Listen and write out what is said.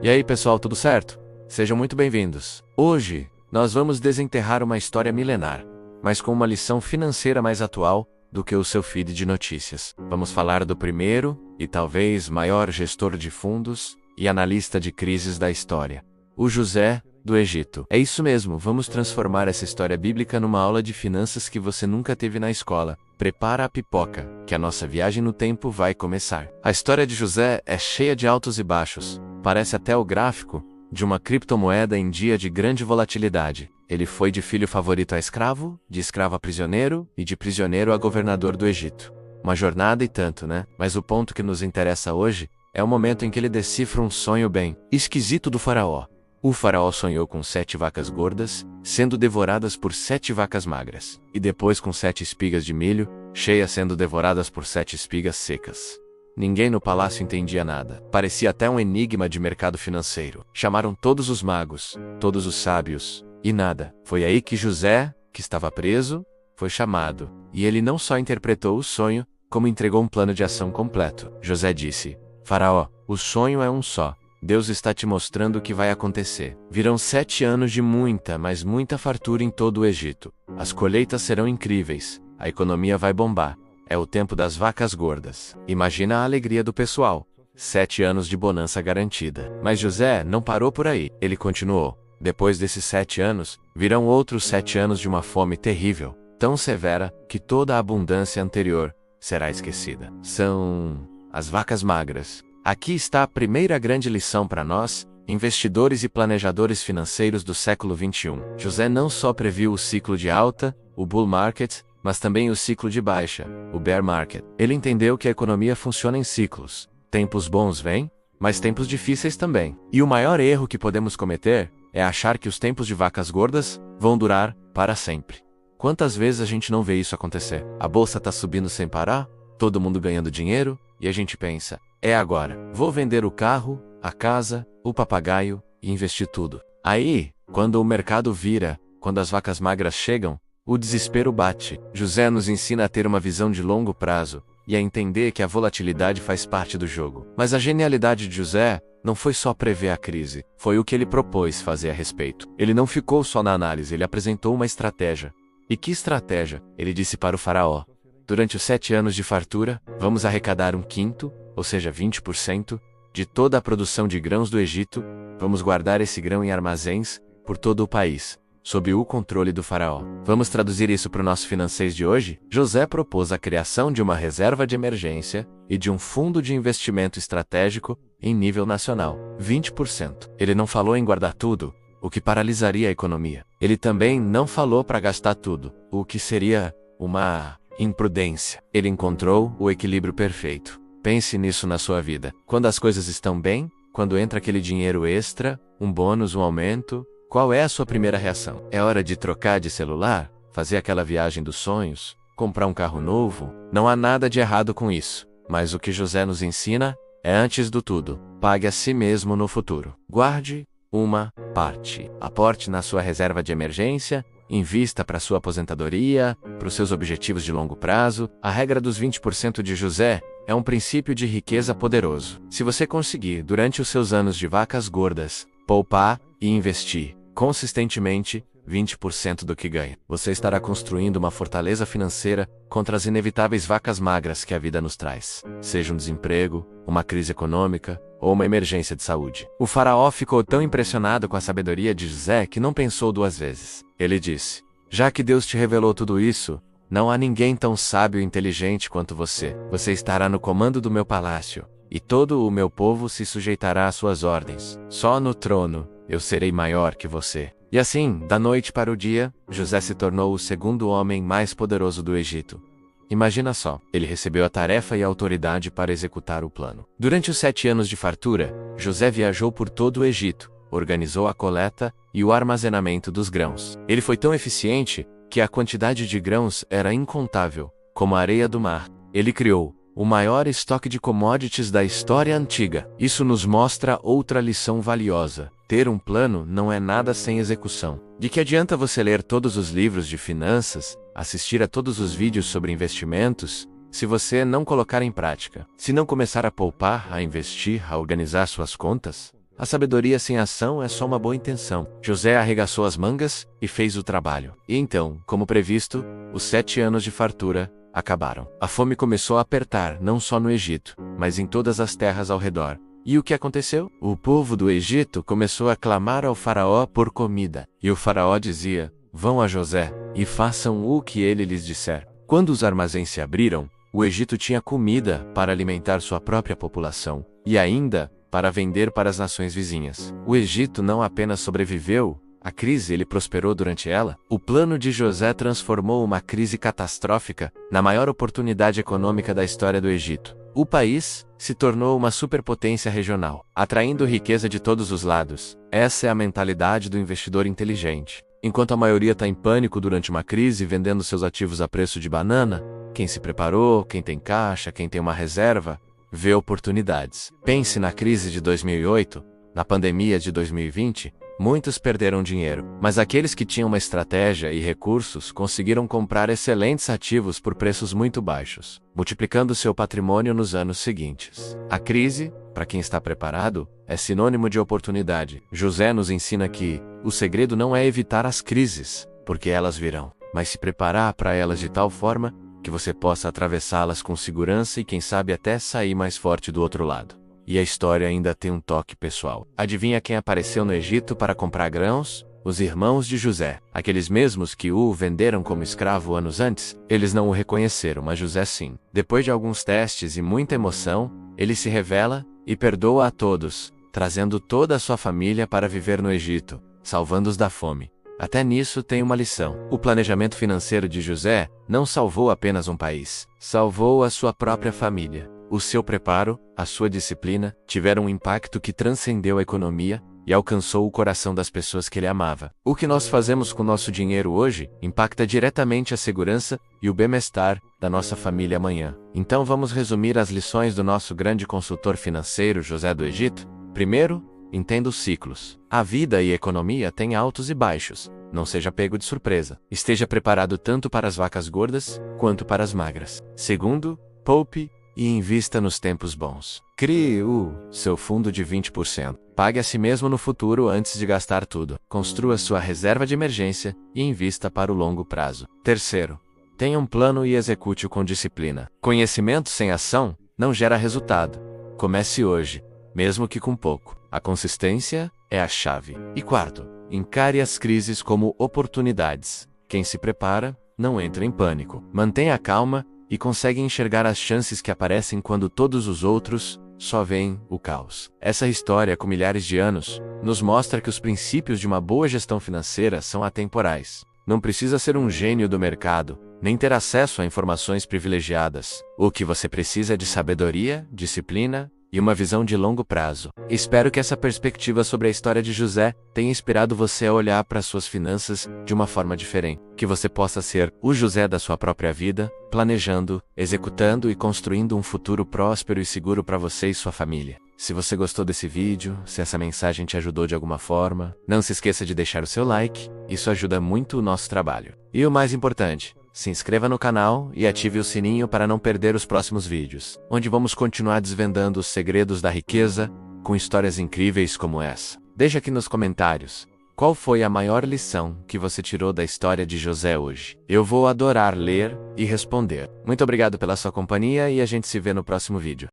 E aí pessoal, tudo certo? Sejam muito bem-vindos. Hoje, nós vamos desenterrar uma história milenar, mas com uma lição financeira mais atual do que o seu feed de notícias. Vamos falar do primeiro e talvez maior gestor de fundos e analista de crises da história, o José do Egito. É isso mesmo, vamos transformar essa história bíblica numa aula de finanças que você nunca teve na escola. Prepara a pipoca, que a nossa viagem no tempo vai começar. A história de José é cheia de altos e baixos. Parece até o gráfico de uma criptomoeda em dia de grande volatilidade. Ele foi de filho favorito a escravo, de escravo a prisioneiro e de prisioneiro a governador do Egito. Uma jornada e tanto, né? Mas o ponto que nos interessa hoje é o momento em que ele decifra um sonho bem esquisito do faraó. O faraó sonhou com 7 vacas gordas, sendo devoradas por 7 vacas magras, e depois com 7 espigas de milho, cheias sendo devoradas por 7 espigas secas. Ninguém no palácio entendia nada. Parecia até um enigma de mercado financeiro. Chamaram todos os magos, todos os sábios, e nada. Foi aí que José, que estava preso, foi chamado. E ele não só interpretou o sonho, como entregou um plano de ação completo. José disse: Faraó, o sonho é um só. Deus está te mostrando o que vai acontecer. Virão 7 anos de muita, mas muita fartura em todo o Egito. As colheitas serão incríveis. A economia vai bombar. É o tempo das vacas gordas. Imagina a alegria do pessoal. 7 anos de bonança garantida. Mas José não parou por aí. Ele continuou. Depois desses 7 anos, virão outros 7 anos de uma fome terrível, tão severa que toda a abundância anterior será esquecida. São as vacas magras. Aqui está a primeira grande lição para nós, investidores e planejadores financeiros do século XXI. José não só previu o ciclo de alta, o bull market, mas também o ciclo de baixa, o bear market. Ele entendeu que a economia funciona em ciclos. Tempos bons vêm, mas tempos difíceis também. E o maior erro que podemos cometer é achar que os tempos de vacas gordas vão durar para sempre. Quantas vezes a gente não vê isso acontecer? A bolsa está subindo sem parar, todo mundo ganhando dinheiro, e a gente pensa: é agora, vou vender o carro, a casa, o papagaio e investir tudo. Aí, quando o mercado vira, quando as vacas magras chegam, o desespero bate. José nos ensina a ter uma visão de longo prazo e a entender que a volatilidade faz parte do jogo. Mas a genialidade de José não foi só prever a crise, foi o que ele propôs fazer a respeito. Ele não ficou só na análise, ele apresentou uma estratégia. E que estratégia? Ele disse para o faraó: durante os 7 anos de fartura, vamos arrecadar 1/5, ou seja, 20%, de toda a produção de grãos do Egito. Vamos guardar esse grão em armazéns por todo o país, sob o controle do faraó. Vamos traduzir isso para o nosso financeiro de hoje? José propôs a criação de uma reserva de emergência e de um fundo de investimento estratégico em nível nacional, 20%. Ele não falou em guardar tudo, o que paralisaria a economia. Ele também não falou para gastar tudo, o que seria uma imprudência. Ele encontrou o equilíbrio perfeito. Pense nisso na sua vida. Quando as coisas estão bem, quando entra aquele dinheiro extra, um bônus, um aumento, qual é a sua primeira reação? É hora de trocar de celular? Fazer aquela viagem dos sonhos? Comprar um carro novo? Não há nada de errado com isso. Mas o que José nos ensina é, antes do tudo, pague a si mesmo no futuro. Guarde uma parte. Aporte na sua reserva de emergência, invista para sua aposentadoria, para os seus objetivos de longo prazo. A regra dos 20% de José é um princípio de riqueza poderoso. Se você conseguir, durante os seus anos de vacas gordas, poupar e investir consistentemente 20% do que ganha, você estará construindo uma fortaleza financeira contra as inevitáveis vacas magras que a vida nos traz, seja um desemprego, uma crise econômica ou uma emergência de saúde. O faraó ficou tão impressionado com a sabedoria de José que não pensou 2 vezes. Ele disse: já que Deus te revelou tudo isso, não há ninguém tão sábio e inteligente quanto você. Você estará no comando do meu palácio, e todo o meu povo se sujeitará às suas ordens. Só no trono eu serei maior que você. E assim, da noite para o dia, José se tornou o segundo homem mais poderoso do Egito. Imagina só, ele recebeu a tarefa e a autoridade para executar o plano. Durante os 7 anos de fartura, José viajou por todo o Egito, organizou a coleta e o armazenamento dos grãos. Ele foi tão eficiente que a quantidade de grãos era incontável, como a areia do mar. Ele criou o maior estoque de commodities da história antiga. Isso nos mostra outra lição valiosa. Ter um plano não é nada sem execução. De que adianta você ler todos os livros de finanças, assistir a todos os vídeos sobre investimentos, se você não colocar em prática? Se não começar a poupar, a investir, a organizar suas contas? A sabedoria sem ação é só uma boa intenção. José arregaçou as mangas e fez o trabalho. E então, como previsto, os 7 anos de fartura acabaram. A fome começou a apertar não só no Egito, mas em todas as terras ao redor. E o que aconteceu? O povo do Egito começou a clamar ao faraó por comida. E o faraó dizia: vão a José e façam o que ele lhes disser. Quando os armazéns se abriram, o Egito tinha comida para alimentar sua própria população e ainda para vender para as nações vizinhas. O Egito não apenas sobreviveu à crise, ele prosperou durante ela. O plano de José transformou uma crise catastrófica na maior oportunidade econômica da história do Egito. O país se tornou uma superpotência regional, atraindo riqueza de todos os lados. Essa é a mentalidade do investidor inteligente. Enquanto a maioria está em pânico durante uma crise, vendendo seus ativos a preço de banana, quem se preparou, quem tem caixa, quem tem uma reserva, vê oportunidades. Pense na crise de 2008, na pandemia de 2020, muitos perderam dinheiro, mas aqueles que tinham uma estratégia e recursos conseguiram comprar excelentes ativos por preços muito baixos, multiplicando seu patrimônio nos anos seguintes. A crise, para quem está preparado, é sinônimo de oportunidade. José nos ensina que o segredo não é evitar as crises, porque elas virão, mas se preparar para elas de tal forma que você possa atravessá-las com segurança e quem sabe até sair mais forte do outro lado. E a história ainda tem um toque pessoal. Adivinha quem apareceu no Egito para comprar grãos? Os irmãos de José, aqueles mesmos que o venderam como escravo anos antes. Eles não o reconheceram, mas José sim. Depois de alguns testes e muita emoção, ele se revela e perdoa a todos, trazendo toda a sua família para viver no Egito, salvando-os da fome. Até nisso tem uma lição. O planejamento financeiro de José não salvou apenas um país, salvou a sua própria família. O seu preparo, a sua disciplina, tiveram um impacto que transcendeu a economia e alcançou o coração das pessoas que ele amava. O que nós fazemos com nosso dinheiro hoje impacta diretamente a segurança e o bem-estar da nossa família amanhã. Então vamos resumir as lições do nosso grande consultor financeiro José do Egito? Primeiro, entenda os ciclos. A vida e a economia têm altos e baixos. Não seja pego de surpresa. Esteja preparado tanto para as vacas gordas quanto para as magras. Segundo, poupe e invista nos tempos bons. Crie o seu fundo de 20%. Pague a si mesmo no futuro antes de gastar tudo. Construa sua reserva de emergência e invista para o longo prazo. Terceiro, tenha um plano e execute-o com disciplina. Conhecimento sem ação não gera resultado. Comece hoje, mesmo que com pouco. A consistência é a chave. E quarto, encare as crises como oportunidades. Quem se prepara não entra em pânico. Mantenha a calma e consegue enxergar as chances que aparecem quando todos os outros só veem o caos. Essa história, com milhares de anos, nos mostra que os princípios de uma boa gestão financeira são atemporais. Não precisa ser um gênio do mercado, nem ter acesso a informações privilegiadas. O que você precisa é de sabedoria, disciplina e uma visão de longo prazo. Espero que essa perspectiva sobre a história de José tenha inspirado você a olhar para suas finanças de uma forma diferente. Que você possa ser o José da sua própria vida, planejando, executando e construindo um futuro próspero e seguro para você e sua família. Se você gostou desse vídeo, se essa mensagem te ajudou de alguma forma, não se esqueça de deixar o seu like, isso ajuda muito o nosso trabalho. E o mais importante, se inscreva no canal e ative o sininho para não perder os próximos vídeos, onde vamos continuar desvendando os segredos da riqueza com histórias incríveis como essa. Deixe aqui nos comentários qual foi a maior lição que você tirou da história de José hoje. Eu vou adorar ler e responder. Muito obrigado pela sua companhia e a gente se vê no próximo vídeo.